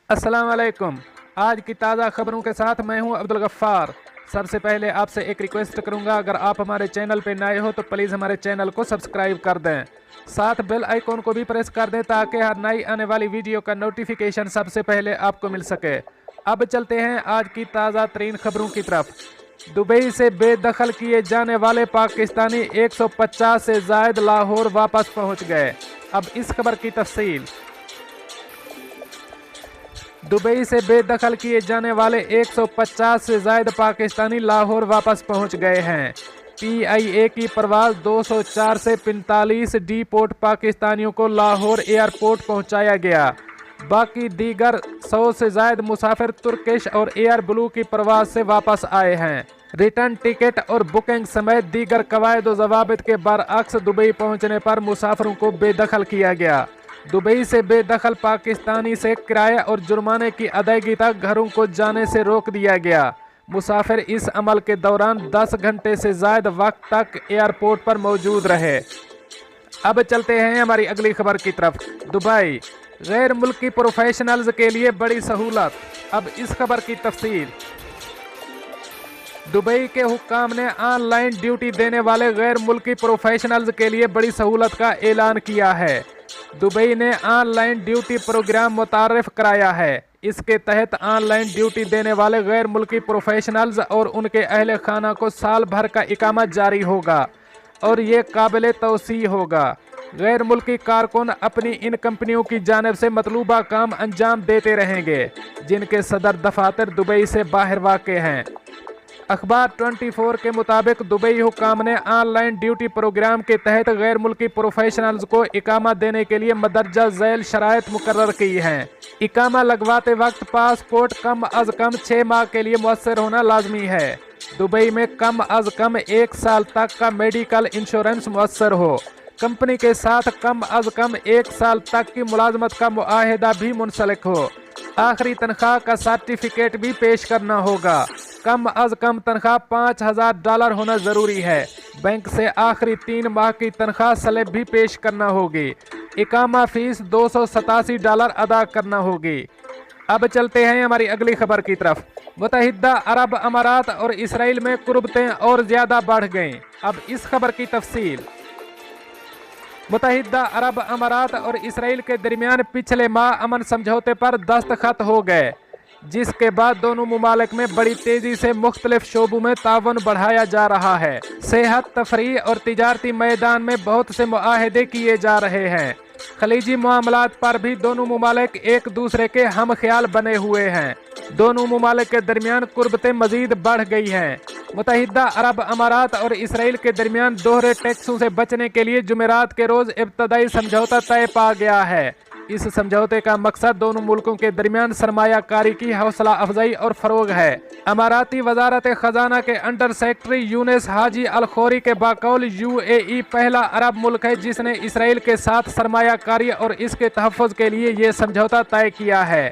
अस्सलाम वालेकुम। आज की ताज़ा खबरों के साथ मैं हूं अब्दुल गफ्फार। सबसे पहले आपसे एक रिक्वेस्ट करूंगा, अगर आप हमारे चैनल पे नए हो तो प्लीज़ हमारे चैनल को सब्सक्राइब कर दें, साथ बेल आइकॉन को भी प्रेस कर दें ताकि हर नई आने वाली वीडियो का नोटिफिकेशन सबसे पहले आपको मिल सके। अब चलते हैं आज की ताज़ा तरीन खबरों की तरफ। दुबई से बेदखल किए जाने वाले पाकिस्तानी 150 से ज़ायद लाहौर वापस पहुँच गए। अब इस खबर की तफसील। दुबई से बेदखल किए जाने वाले 150 से ज़ायद पाकिस्तानी लाहौर वापस पहुंच गए हैं। PIA की परवाज़ 204 से 45 डिपोर्ट पाकिस्तानियों को लाहौर एयरपोर्ट पहुंचाया गया। बाकी दीगर 100 से ज़ायद मुसाफिर तुर्किश और एयर ब्लू की परवाज़ से वापस आए हैं। रिटर्न टिकट और बुकिंग समेत दीगर कवायद व ज़वाबित के बरअक्स दुबई पहुंचने पर मुसाफिरों को बेदखल किया गया। दुबई से बेदखल पाकिस्तानी से किराया और जुर्माने की अदायगी तक घरों को जाने से रोक दिया गया। मुसाफिर इस अमल के दौरान 10 घंटे से ज़ायद वक्त तक एयरपोर्ट पर मौजूद रहे। अब चलते हैं हमारी अगली खबर की तरफ। दुबई गैर मुल्की प्रोफेशनल्स के लिए बड़ी सहूलत। अब इस खबर की तफसील। दुबई के हुक्काम ने ऑनलाइन ड्यूटी देने वाले गैर मुल्की प्रोफेशनल्स के लिए बड़ी सहूलत का ऐलान किया है। दुबई ने ऑनलाइन ड्यूटी प्रोग्राम मुतारिफ कराया है। इसके तहत ऑनलाइन ड्यूटी देने वाले गैर मुल्की प्रोफेशनल्स और उनके अहल खाना को साल भर का इकामा जारी होगा और ये काबिल तौसी होगा। गैर मुल्की कारकुन अपनी इन कंपनियों की जानिब से मतलूबा काम अंजाम देते रहेंगे, जिनके सदर दफातर दुबई से बाहर वाक़ हैं। अखबार 24 के मुताबिक दुबई हुक्काम ने ऑनलाइन ड्यूटी प्रोग्राम के तहत गैर मुल्की प्रोफेशनल्स को इकामा देने के लिए मदरजा झैल शराइत मुकर्रर की हैं। इकामा लगवाते वक्त पासपोर्ट कम अज़ कम 6 माह के लिए मुयस्सर होना लाजमी है। दुबई में कम अज़ कम 1 साल तक का मेडिकल इंश्योरेंस मुयस्सर हो। कंपनी के साथ कम अज़ कम 1 साल तक की मुलाजमत का मुआहिदा भी मुंसलिक हो। आखिरी तनख्वाह का सर्टिफिकेट भी पेश करना होगा। कम अज़ कम तनख्वाह $5000 होना ज़रूरी है। बैंक से आखिरी 3 माह की तनख्वाह स्लिप भी पेश करना होगी। इकामा फ़ीस $287 अदा करना होगी। अब चलते हैं हमारी अगली खबर की तरफ। मुत्तहिदा अरब अमारात और इसराइल में कुर्बतें और ज़्यादा बढ़ गईं। अब इस खबर की तफसील। मुत्तहिदा अरब अमारात और इसराइल के दरमियान पिछले माह अमन समझौते पर दस्तखत हो गए, जिसके बाद दोनों मुमालिक में बड़ी तेजी से मुख्तलिफ शोबों में तावन बढ़ाया जा रहा है। सेहत, तफरीह और तिजारती मैदान में बहुत से मुआहदे किए जा रहे हैं। खलीजी मामलात पर भी दोनों मुमालिक एक दूसरे के हम ख्याल बने हुए हैं। दोनों मुमालिक के दरमियान कुर्बतें मजीद बढ़ गई हैं। मुत्तहिदा अरब अमारात और इसराइल के दरमियान दोहरे टैक्सों से बचने के लिए जुमेरात के रोज़ इब्तदाई समझौता तय पा गया है। इस समझौते का मकसद दोनों मुल्कों के दरमियान सरमायाकारी की हौसला अफजाई और फ़रोग है। अमाराती वजारत ख़जाना के अंडर सेक्रेटरी यूनिस हाजी अल खोरी के बाकौल UAE पहला अरब मुल्क है जिसने इसराइल के साथ सरमायाकारी और इसके तहफ़्फ़ुज़ के लिए ये समझौता तय किया है।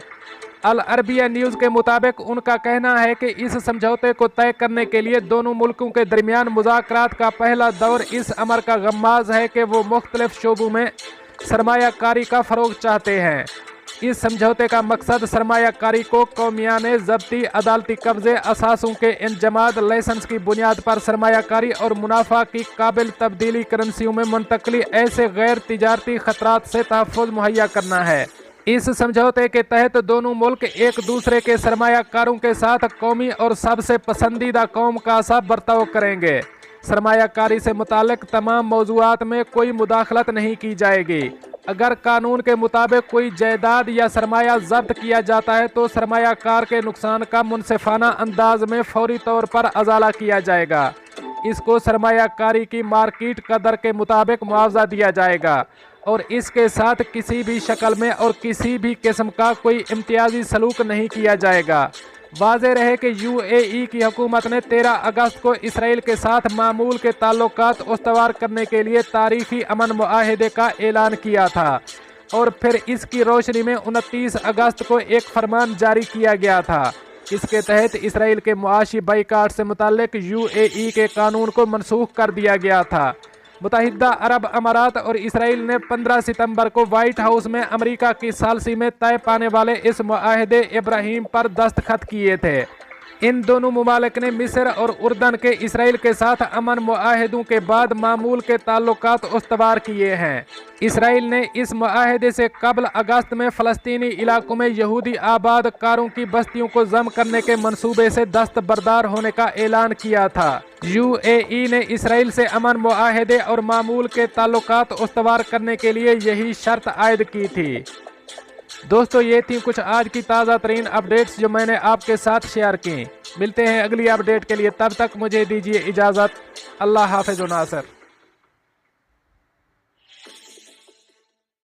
अल अरबिया न्यूज़ के मुताबिक उनका कहना है कि इस समझौते को तय करने के लिए दोनों मुल्कों के दरमियान मुज़ाकरात का पहला दौर इस अमर का गम्माज़ है कि वो मुख्तलिफ शोबों में सरमायाकारी का फ़रोग चाहते हैं। इस समझौते का मकसद सरमायाकारी को कौमियाने ज़ब्ती, अदालती कब्ज़े, असासों के इंजमाद, लाइसेंस की बुनियाद पर सरमायाकारी और मुनाफा की काबिल तब्दीली करेंसियों में मुंतकली ऐसे गैर तिजारती ख़तरात से तहफ़्फ़ुज़ मुहैया करना है। इस समझौते के तहत दोनों मुल्क एक दूसरे के सरमायाकारों के साथ कौमी और सबसे पसंदीदा कौम का सा बर्ताव करेंगे। सरमायाकारी से मुतालिक तमाम मौज़ूआत में कोई मुदाखलत नहीं की जाएगी। अगर कानून के मुताबिक कोई जायदाद या सरमाया जब्त किया जाता है तो सरमायाकार के नुकसान का मुनसिफाना अंदाज में फौरी तौर पर अजाला किया जाएगा। इसको सरमायाकारी की मार्केट कदर के मुताबिक मुआवजा दिया जाएगा और इसके साथ किसी भी शक्ल में और किसी भी किस्म का कोई इम्तियाजी सलूक नहीं किया जाएगा। वाज़ेह रहे कि UAE की हुकूमत ने 13 अगस्त को इसराइल के साथ मामूल के ताल्लुकात उस्तवार करने के लिए तारीखी अमन मुआहदे का ऐलान किया था और फिर इसकी रोशनी में 29 अगस्त को एक फरमान जारी किया गया था। इसके तहत इसराइल के मुआशी बाइकाट से मुताल्लिक UAE के कानून को मनसूख कर दिया गया था। मुत्तहिदा अरब अमारात और इसराइल ने 15 सितंबर को व्हाइट हाउस में अमेरिका की सालसी में तय पाने वाले इस मुआहदे इब्राहीम पर दस्तखत किए थे। इन दोनों मुमालिक ने मिस्र और उर्दन के इसराइल के साथ अमन मुआहदों के बाद मामूल के ताल्लुकात उस्तवार किए हैं। इसराइल ने इस मुआहदे से कबल अगस्त में फ़लस्तीनी इलाकों में यहूदी आबाद कारों की बस्तियों को जम करने के मंसूबे से दस्तबरदार होने का ऐलान किया था। यूएई ने इसराइल से अमन मुआहदे और मामूल के ताल्लुकात उस्तवार करने के लिए यही शर्त आयद की थी। दोस्तों, ये थी कुछ आज की ताज़ा तरीन अपडेट्स जो मैंने आपके साथ शेयर की। मिलते हैं अगली अपडेट के लिए, तब तक मुझे दीजिए इजाज़त। अल्लाह हाफ़िज़ व नासर।